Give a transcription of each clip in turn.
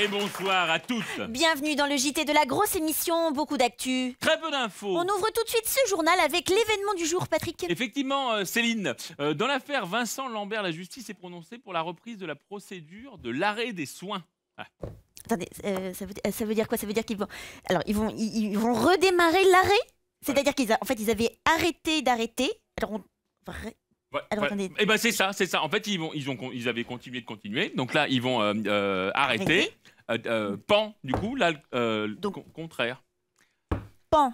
et bonsoir à toutes. Bienvenue dans le JT de la grosse émission, beaucoup d'actu. Très peu d'infos. On ouvre tout de suite ce journal avec l'événement du jour, Patrick. Effectivement, Céline, dans l'affaire Vincent Lambert, la justice s'est prononcée pour la reprise de la procédure de l'arrêt des soins. Ah. Attendez, ça veut dire quoi? Ça veut dire qu'ils vont... Alors, ils vont redémarrer l'arrêt? C'est-à-dire qu'ils avaient arrêté d'arrêter. Alors, alors, attendez. Eh ben c'est ça. En fait, ils avaient continué de continuer. Donc là, ils vont arrêter. Pan, du coup, là, contraire. Pan.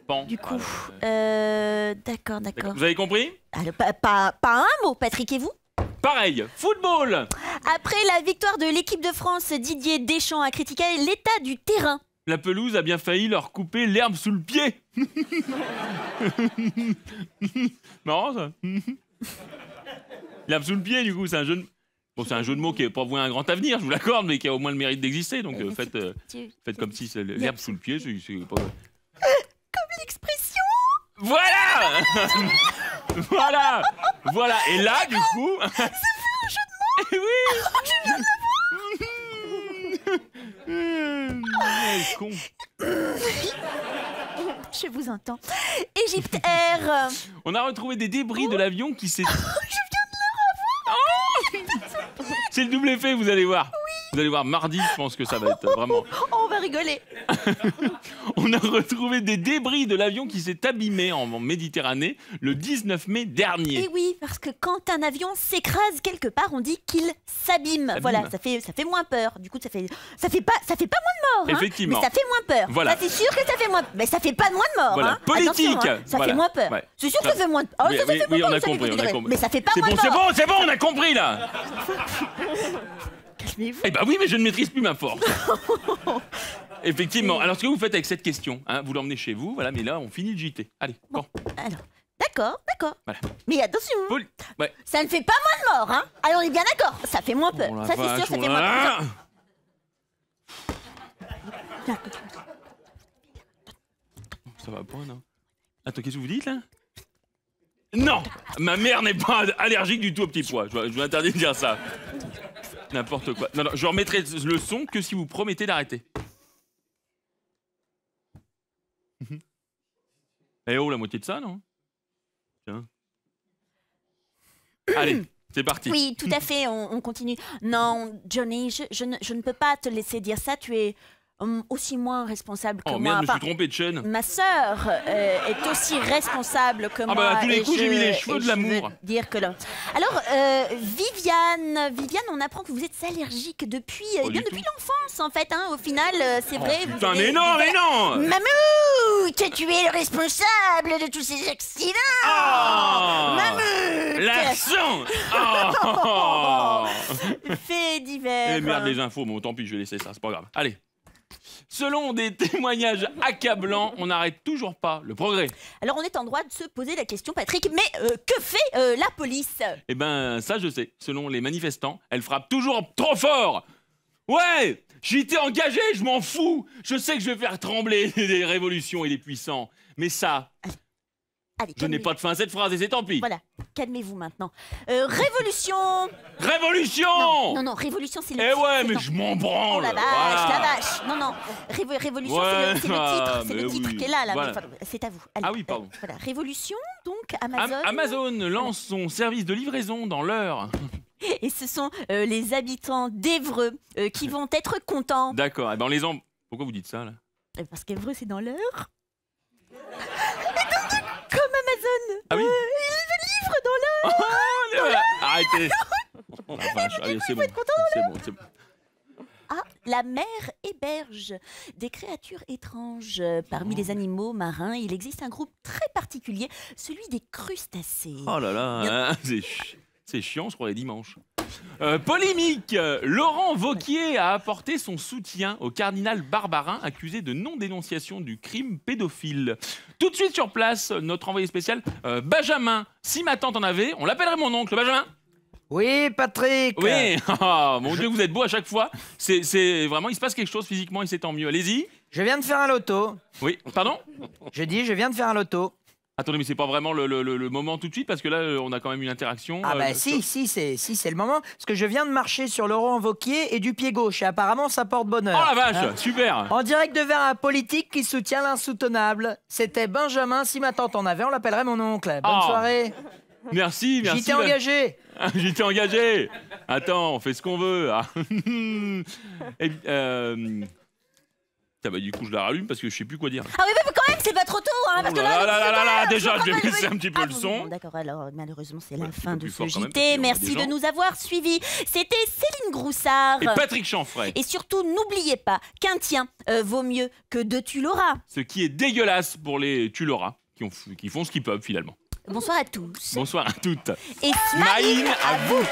Pan. Du coup, d'accord. Vous avez compris? Alors, pas un mot, Patrick, et vous? Pareil, football. Après la victoire de l'équipe de France, Didier Deschamps a critiqué l'état du terrain. La pelouse a bien failli leur couper l'herbe sous le pied. Marrant ça. L'herbe sous le pied, du coup, c'est un jeu de... Bon, c'est un jeu de mots qui n'est pas voué un grand avenir, je vous l'accorde, mais qui a au moins le mérite d'exister. Donc faites comme si l'herbe sous le pied, c'est pas... Comme l'expression. Voilà. Voilà. Et là, du coup... Ça fait un jeu de mots. Oui. Oh, je viens de Con. Je vous entends. Égypte Air. On a retrouvé des débris de l'avion qui s'est... Je viens de le revoir. Oh, c'est le double effet, vous allez voir. Oui. Vous allez voir, mardi, je pense que ça va être vraiment... Oh, on va rigoler. On a retrouvé des débris de l'avion qui s'est abîmé en Méditerranée le 19 mai dernier. Et oui, parce que quand un avion s'écrase quelque part, on dit qu'il s'abîme. Voilà, ça fait moins peur. Du coup, ça fait pas moins de morts. Effectivement. Mais ça fait moins peur. Voilà. Ça, c'est sûr que ça fait moins. Mais ça fait pas moins de morts. Voilà. Politique. Attention, ça fait moins peur. Ouais. C'est sûr que ça fait moins de. Oh, oui, on a compris. Mais ça fait pas moins de morts. C'est bon, on a compris là. Calmez-vous. Eh ben oui, mais je ne maîtrise plus ma force. Effectivement. Alors, ce que vous faites avec cette question, vous l'emmenez chez vous, voilà, mais là, on finit le JT. Allez, bon. Alors, d'accord. Voilà. Mais attention, ouais. ça ne fait pas moins de morts, hein. Alors, on est bien d'accord, ça fait moins peur. Ça, c'est sûr, ça fait moins peur. Ça va pas, non? Attends, qu'est-ce que vous dites, là? Non! Ma mère n'est pas allergique du tout au petit pois. Je vous interdis de dire ça. N'importe quoi. Non, je remettrai le son que si vous promettez d'arrêter. Eh oh, la moitié de ça, non? Tiens. Allez, c'est parti. Oui, tout à fait, on continue. Non, Johnny, je ne peux pas te laisser dire ça, tu es aussi moins responsable que moi. Oh merde, je me suis trompé de chaîne. Ma sœur est aussi responsable que moi. Ah bah à tous les coups, j'ai mis les cheveux de l'amour. Dire que là. Alors, Viviane, on apprend que vous êtes allergique depuis l'enfance, en fait. Hein, au final, c'est vrai. Putain, mais non! Mammouth, tu es le responsable de tous ces accidents. Oh, Mammouth. l'accent. Oh. Fait divers. Eh merde, les infos, bon tant pis, je vais laisser ça, c'est pas grave. Allez. Selon des témoignages accablants, on n'arrête toujours pas le progrès. Alors on est en droit de se poser la question, Patrick, mais que fait la police? Eh ben, ça je sais. Selon les manifestants, elle frappe toujours trop fort. Ouais, j'ai été engagé, je m'en fous. Je sais que je vais faire trembler les révolutions et les puissants. Mais ça, Allez, je n'ai pas de fin à cette phrase et c'est tant pis. Voilà, calmez-vous maintenant. Révolution. Révolution. Non, révolution, c'est le titre. Eh ouais, mais je m'en branle. Oh la vache. Non. Révolution, c'est le titre. C'est le titre qui est là. Voilà. C'est à vous. Allez, ah oui, pardon. Voilà, Révolution, donc Amazon. Amazon lance son service de livraison dans l'heure. Et ce sont les habitants d'Évreux qui vont être contents. D'accord. Eh ben, pourquoi vous dites ça, là? Parce qu'Évreux, c'est dans l'heure. Comme Amazon. Ah oui. Ils livrent dans l'heure. Oh, arrêtez. Oh, la vache. Allez, c'est bon. C'est bon. Ah, la mer héberge des créatures étranges. Parmi les animaux marins, il existe un groupe très particulier, celui des crustacés. Oh là là, c'est chiant, je crois, les dimanches. Polémique. Laurent Wauquiez a apporté son soutien au cardinal Barbarin, accusé de non-dénonciation du crime pédophile. Tout de suite sur place, notre envoyé spécial, Benjamin. Si ma tante en avait, on l'appellerait mon oncle. Benjamin? Oui, Patrick. Oui, oh, mon Dieu, vous êtes beau à chaque fois. C'est vraiment, il se passe quelque chose physiquement et c'est tant mieux. Allez-y. Je viens de faire un loto. Oui, pardon? Je dis, je viens de faire un loto. Attendez, mais c'est pas vraiment le moment tout de suite parce que là, on a quand même une interaction. Ah bah si, c'est le moment. Parce que je viens de marcher sur Laurent Wauquiez et du pied gauche. Et apparemment, ça porte bonheur. Oh la vache, super. En direct de vers un politique qui soutient l'insoutenable. C'était Benjamin. Si ma tante en avait, on l'appellerait mon oncle. Bonne soirée. Merci. J'y t'ai engagé. J'y t'ai engagé. Attends, on fait ce qu'on veut. Ah. Bah, du coup, je la rallume parce que je sais plus quoi dire. Ah oui, mais quand même, c'est pas trop tôt, hein, parce que là, déjà, je vais baisser un petit peu le son. Bon, d'accord, alors malheureusement, c'est la fin de ce fort quand même, JT. Merci de nous avoir suivis. C'était Céline Groussard. Et Patrick Chanfray. Et surtout, n'oubliez pas qu'un tien vaut mieux que deux tu l'auras. Ce qui est dégueulasse pour les tu l'auras, qui font ce qu'ils peuvent finalement. Bonsoir à tous. Bonsoir à toutes. Et smile à vous.